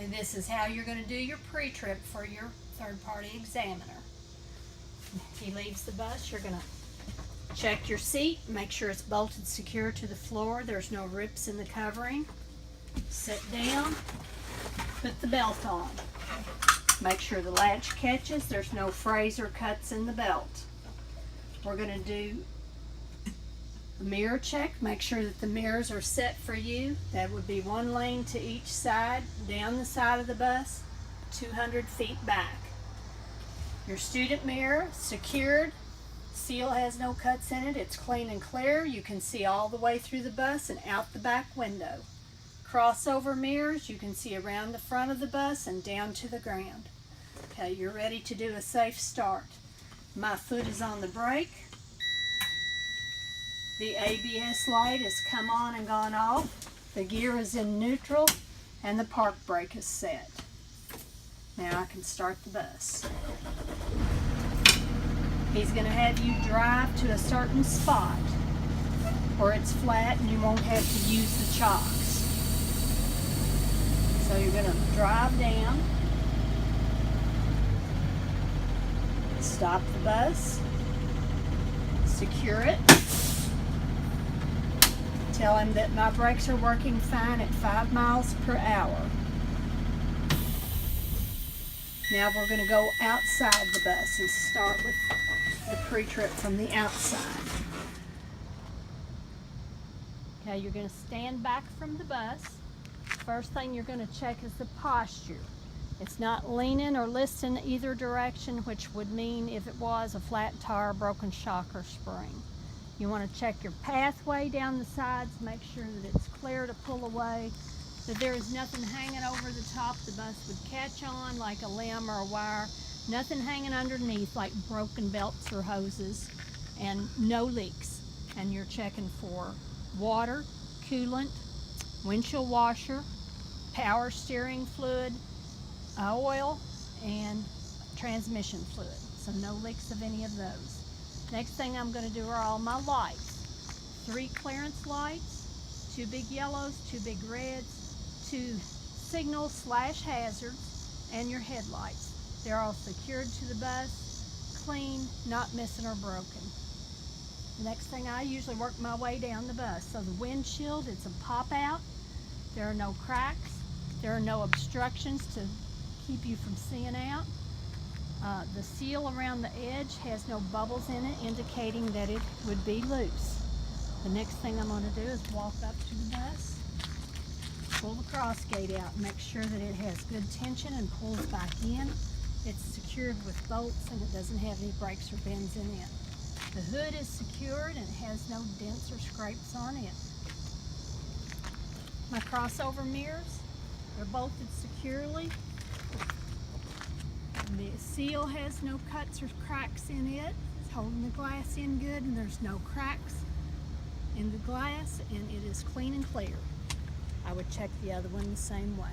And this is how you're going to do your pre-trip for your third-party examiner. He leaves the bus, you're going to check your seat, make sure it's bolted secure to the floor, there's no rips in the covering. Sit down, put the belt on. Make sure the latch catches, there's no frays or cuts in the belt. We're going to do a mirror check, make sure that the mirrors are set for you. That would be one lane to each side, down the side of the bus, 200 feet back. Your student mirror, secured, seal has no cuts in it, it's clean and clear. You can see all the way through the bus and out the back window. Crossover mirrors, you can see around the front of the bus and down to the ground. Okay, you're ready to do a safe start. My foot is on the brake. The ABS light has come on and gone off. The gear is in neutral and the park brake is set. Now I can start the bus. He's going to have you drive to a certain spot where it's flat and you won't have to use the chocks. So you're going to drive down, stop the bus, secure it, tell him that my brakes are working fine at 5 miles per hour. Now we're going to go outside the bus and start with the pre-trip from the outside. Okay, you're going to stand back from the bus. First thing you're going to check is the posture. It's not leaning or listing either direction, which would mean if it was a flat tire, broken shock, or spring. You want to check your pathway down the sides, make sure that it's clear to pull away, that there is nothing hanging over the top the bus would catch on, like a limb or a wire, nothing hanging underneath like broken belts or hoses, and no leaks. And you're checking for water, coolant, windshield washer, power steering fluid, oil, and transmission fluid. So no leaks of any of those. Next thing I'm going to do are all my lights. 3 clearance lights, 2 big yellows, 2 big reds, 2 signals / hazards, and your headlights. They're all secured to the bus, clean, not missing or broken. The next thing, I usually work my way down the bus. So the windshield, it's a pop out. There are no cracks. There are no obstructions to keep you from seeing out. The seal around the edge has no bubbles in it, indicating that it would be loose. The next thing I'm going to do is walk up to the bus, pull the cross gate out, make sure that it has good tension and pulls back in. It's secured with bolts and it doesn't have any breaks or bends in it. The hood is secured and it has no dents or scrapes on it. My crossover mirrors, they're bolted securely. The seal has no cuts or cracks in it. It's holding the glass in good and there's no cracks in the glass and it is clean and clear. I would check the other one the same way.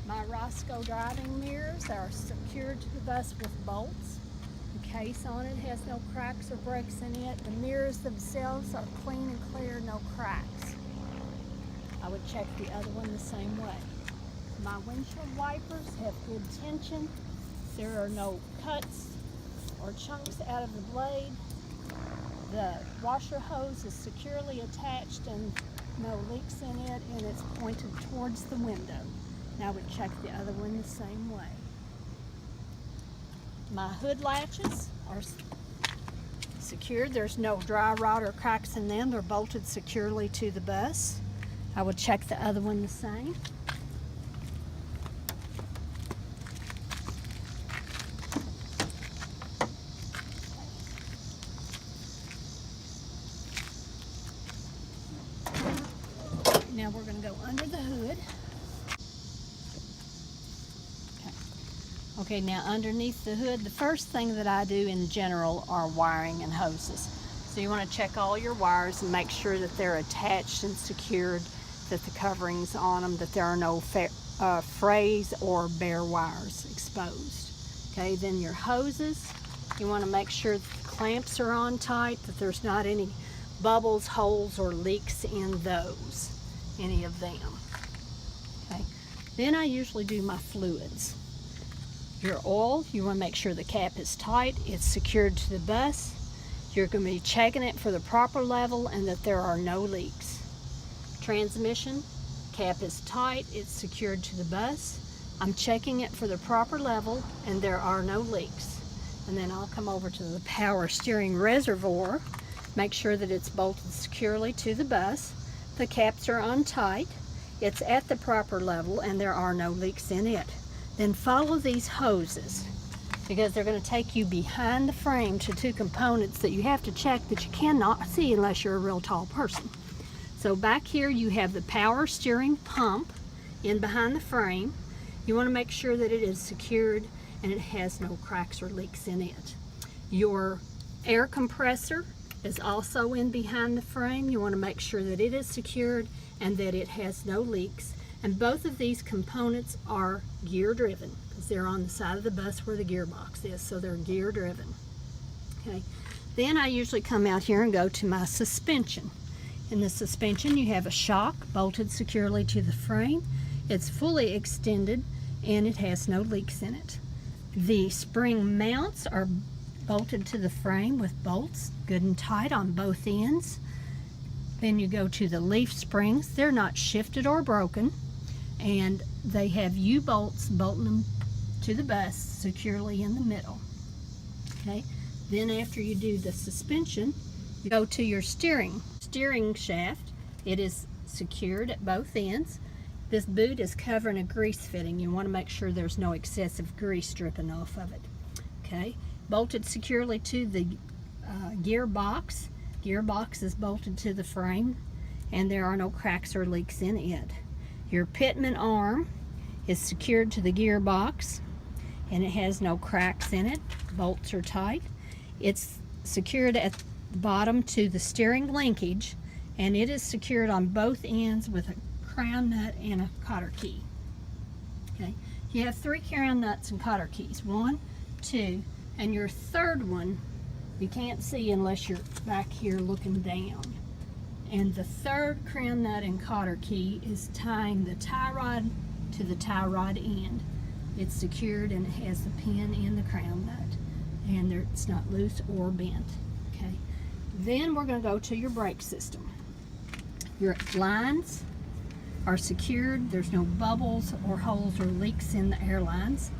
My Roscoe driving mirrors are secured to the bus with bolts. The case on it has no cracks or breaks in it. The mirrors themselves are clean and clear, no cracks. I would check the other one the same way. My windshield wipers have good tension. There are no cuts or chunks out of the blade. The washer hose is securely attached and no leaks in it, and it's pointed towards the window. Now I would check the other one the same way. My hood latches are secured. There's no dry rot or cracks in them. They're bolted securely to the bus. I would check the other one the same. Now we're going to go under the hood. Okay, now underneath the hood, the first thing that I do in general are wiring and hoses. So you want to check all your wires and make sure that they're attached and secured, that the covering's on them, that there are no frays or bare wires exposed. Okay, then your hoses, you want to make sure that the clamps are on tight, that there's not any bubbles, holes, or leaks in those, any of them. Okay, Then I usually do my fluids. Your oil, you want to make sure the cap is tight, it's secured to the bus. You're going to be checking it for the proper level and that there are no leaks. Transmission, cap is tight, it's secured to the bus. I'm checking it for the proper level and there are no leaks. And then I'll come over to the power steering reservoir, make sure that it's bolted securely to the bus. The caps are on tight, it's at the proper level, and there are no leaks in it. Then follow these hoses, because they're going to take you behind the frame to two components that you have to check that you cannot see unless you're a real tall person. So back here you have the power steering pump in behind the frame. You want to make sure that it is secured and it has no cracks or leaks in it. Your air compressor is also in behind the frame. You want to make sure that it is secured and that it has no leaks. And both of these components are gear driven because they're on the side of the bus where the gearbox is, so they're gear driven. Okay. Then I usually come out here and go to my suspension. In the suspension you have a shock bolted securely to the frame. It's fully extended and it has no leaks in it. The spring mounts are bolted to the frame with bolts good and tight on both ends. Then you go to the leaf springs. They're not shifted or broken, and they have U-bolts bolting them to the bus securely in the middle. Okay. Then after you do the suspension, you go to your steering shaft. It is secured at both ends. This boot is covering a grease fitting. You want to make sure there's no excessive grease dripping off of it. Okay. Bolted securely to the gearbox. Gearbox is bolted to the frame and there are no cracks or leaks in it. Your pitman arm is secured to the gearbox and it has no cracks in it. Bolts are tight. It's secured at the bottom to the steering linkage and it is secured on both ends with a crown nut and a cotter key. Okay, you have 3 crown nuts and cotter keys. 1, 2, and your third one you can't see unless you're back here looking down. And the third crown nut and cotter key is tying the tie rod to the tie rod end. It's secured and it has the pin in the crown nut and it's not loose or bent. Okay, then we're going to go to your brake system. Your lines are secured. There's no bubbles or holes or leaks in the air lines.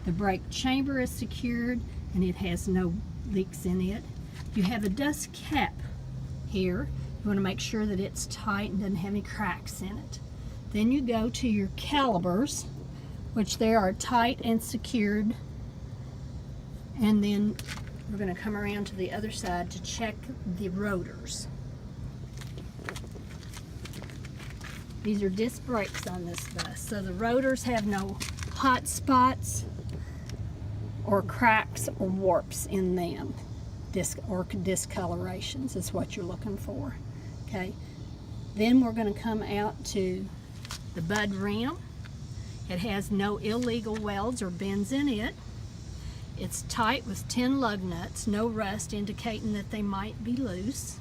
The brake chamber is secured and it has no leaks in it. You have a dust cap here. You want to make sure that it's tight and doesn't have any cracks in it. Then you go to your calipers, which they are tight and secured. And then we're going to come around to the other side to check the rotors. These are disc brakes on this bus, so the rotors have no hot spots or cracks or warps in them. Discolorations is what you're looking for. Okay. Then we're going to come out to the bud rim. It has no illegal welds or bends in it. It's tight with 10 lug nuts, no rust indicating that they might be loose.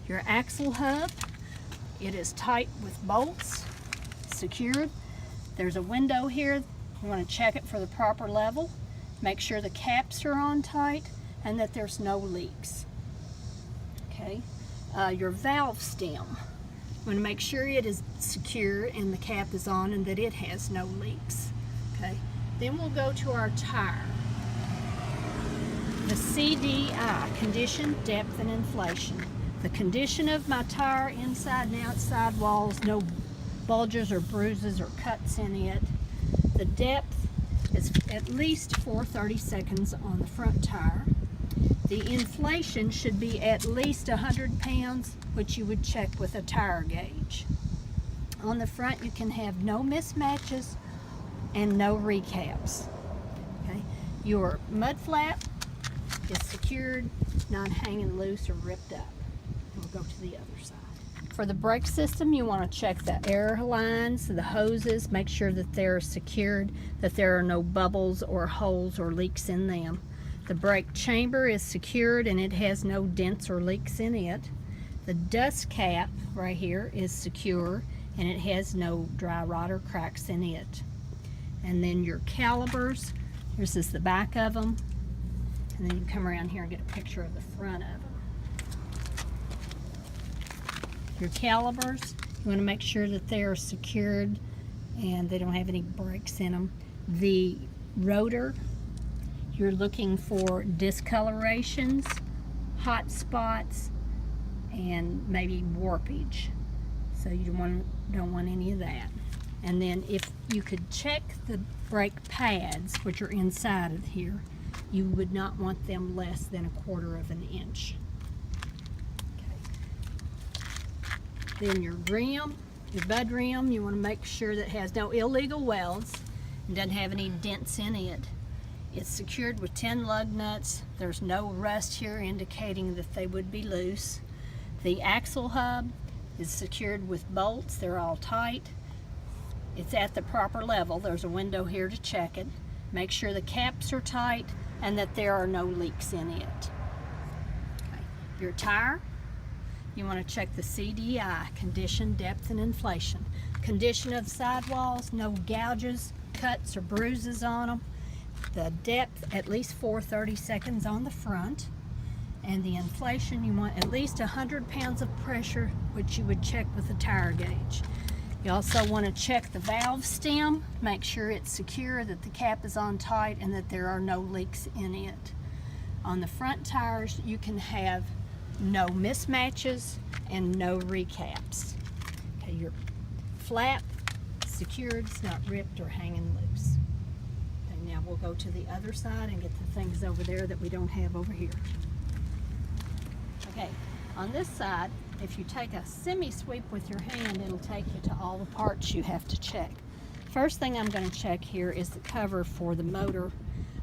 Your axle hub, it is tight with bolts, secured. There's a window here. You want to check it for the proper level. Make sure the caps are on tight and that there's no leaks. Okay. Your valve stem. You want to make sure it is secure and the cap is on and that it has no leaks. Okay. Then we'll go to our tire. The CDI, condition, depth, and inflation. The condition of my tire, inside and outside walls, no bulges or bruises or cuts in it. The depth is at least 4/32 on the front tire. The inflation should be at least 100 pounds, which you would check with a tire gauge. On the front you can have no mismatches and no recaps. Okay. Your mud flap is secured, not hanging loose or ripped up. We'll go to the other side. For the brake system, you want to check the air lines, the hoses, make sure that they're secured, that there are no bubbles or holes or leaks in them. The brake chamber is secured and it has no dents or leaks in it. The dust cap right here is secure and it has no dry rot or cracks in it. And then your calipers, this is the back of them, and then you come around here and get a picture of the front of them. Your calipers, you want to make sure that they are secured and they don't have any breaks in them. The rotor, you're looking for discolorations, hot spots, and maybe warpage. So you don't want any of that. And then if you could check the brake pads, which are inside of here, you would not want them less than 1/4 of an inch. Okay. Then your rim, your bud rim, you want to make sure that it has no illegal welds and doesn't have any dents in it. It's secured with 10 lug nuts. There's no rust here indicating that they would be loose. The axle hub is secured with bolts. They're all tight. It's at the proper level. There's a window here to check it. Make sure the caps are tight and that there are no leaks in it. Okay. Your tire, you want to check the CDI, condition, depth, and inflation. Condition of sidewalls, no gouges, cuts, or bruises on them. The depth, at least 4/32 on the front. And the inflation, you want at least 100 pounds of pressure, which you would check with the tire gauge. You also want to check the valve stem, make sure it's secure, that the cap is on tight, and that there are no leaks in it. On the front tires, you can have no mismatches and no recaps. Okay, your flap secured, it's not ripped or hanging loose. Okay, now we'll go to the other side and get the things over there that we don't have over here. Okay, on this side, if you take a semi-sweep with your hand, it'll take you to all the parts you have to check. First thing I'm going to check here is the cover for the motor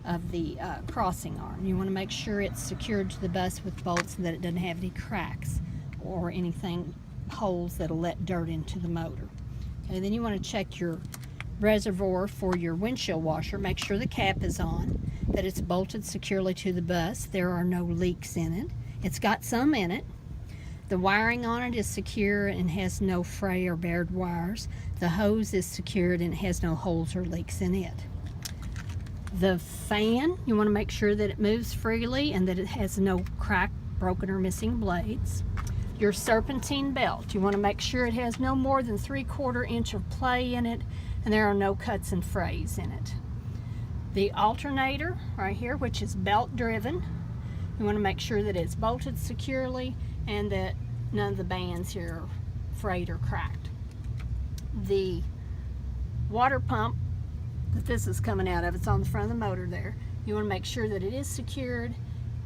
of the crossing arm. You want to make sure it's secured to the bus with bolts and that it doesn't have any cracks or anything, holes that'll let dirt into the motor. Okay, then you want to check your reservoir for your windshield washer. Make sure the cap is on, that it's bolted securely to the bus. There are no leaks in it. It's got some in it. The wiring on it is secure and has no fray or bared wires. The hose is secured and it has no holes or leaks in it. The fan, you want to make sure that it moves freely and that it has no cracked, broken, or missing blades. Your serpentine belt, you want to make sure it has no more than 3/4 inch of play in it and there are no cuts and frays in it. The alternator right here, which is belt driven, you want to make sure that it's bolted securely and that none of the bands here are frayed or cracked. The water pump that this is coming out of, it's on the front of the motor there. You want to make sure that it is secured,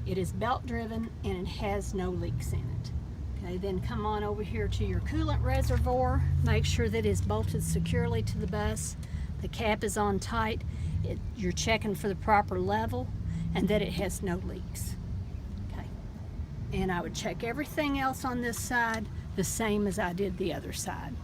it is belt driven, and it has no leaks in it. Okay, then come on over here to your coolant reservoir. Make sure that it is bolted securely to the bus. The cap is on tight. You're checking for the proper level and that it has no leaks. And I would check everything else on this side the same as I did the other side.